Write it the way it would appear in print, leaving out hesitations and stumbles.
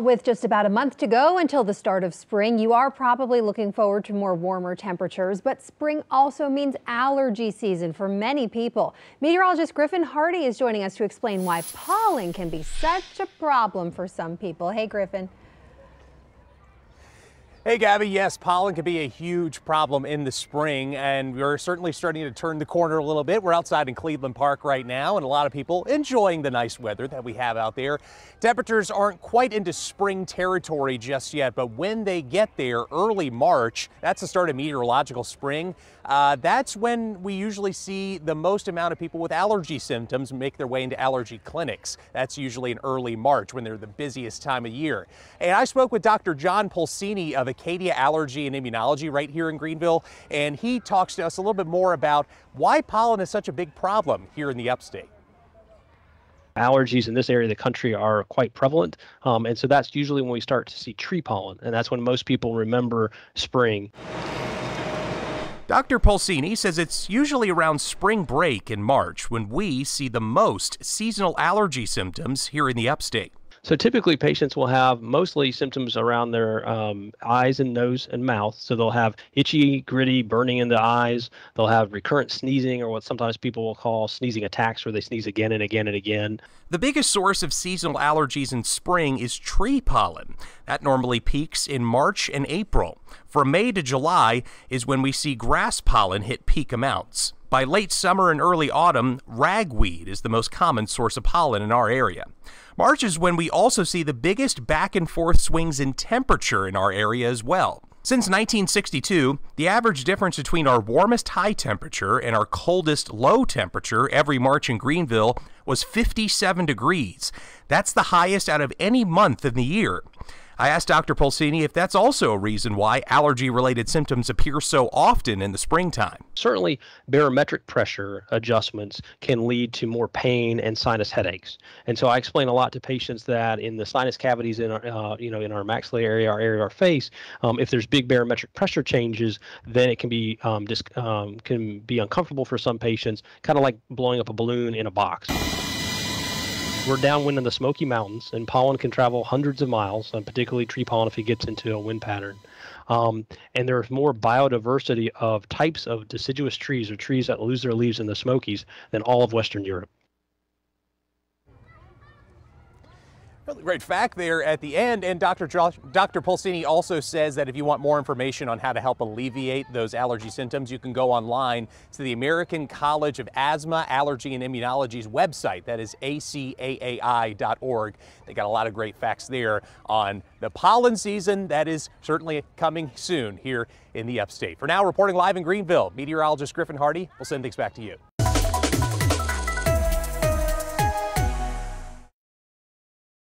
With just about a month to go until the start of spring, you are probably looking forward to more warmer temperatures, but spring also means allergy season for many people. Meteorologist Griffin Hardy is joining us to explain why pollen can be such a problem for some people. Hey, Griffin. Hey, Gabby. Yes, pollen can be a huge problem in the spring, and we're certainly starting to turn the corner a little bit. We're outside in Cleveland Park right now, and a lot of people enjoying the nice weather that we have out there. Temperatures aren't quite into spring territory just yet, but when they get there, early March, that's the start of meteorological spring. That's when we usually see the most amount of people with allergy symptoms make their way into allergy clinics. That's usually in early March when they're the busiest time of year. And I spoke with Dr. John Polsini of Acadia Allergy and Immunology right here in Greenville, and he talks to us a little bit more about why pollen is such a big problem here in the upstate. Allergies in this area of the country are quite prevalent, and so that's usually when we start to see tree pollen, and that's when most people remember spring. Dr. Polsini says it's usually around spring break in March when we see the most seasonal allergy symptoms here in the upstate. So typically patients will have mostly symptoms around their eyes and nose and mouth. So they'll have itchy, gritty, burning in the eyes. They'll have recurrent sneezing, or what sometimes people will call sneezing attacks, where they sneeze again and again and again. The biggest source of seasonal allergies in spring is tree pollen. That normally peaks in March and April. From May to July is when we see grass pollen hit peak amounts. By late summer and early autumn, ragweed is the most common source of pollen in our area. March is when we also see the biggest back and forth swings in temperature in our area as well. Since 1962, the average difference between our warmest high temperature and our coldest low temperature every March in Greenville was 57 degrees. That's the highest out of any month in the year. I asked Dr. Polsini if that's also a reason why allergy-related symptoms appear so often in the springtime. Certainly, barometric pressure adjustments can lead to more pain and sinus headaches. And so I explain a lot to patients that in the sinus cavities in our, in our maxillary area, our area of our face, if there's big barometric pressure changes, then it can be uncomfortable for some patients, kind of like blowing up a balloon in a box. We're downwind in the Smoky Mountains, and pollen can travel hundreds of miles, particularly tree pollen if it gets into a wind pattern. And there's more biodiversity of types of deciduous trees, or trees that lose their leaves in the Smokies, than all of Western Europe. Really great fact there at the end. And Dr. Polsini also says that if you want more information on how to help alleviate those allergy symptoms, you can go online to the American College of Asthma, Allergy, and Immunology's website. That is acai.org. They got a lot of great facts there on the pollen season that is certainly coming soon here in the upstate. For now, reporting live in Greenville, meteorologist Griffin Hardy will send things back to you.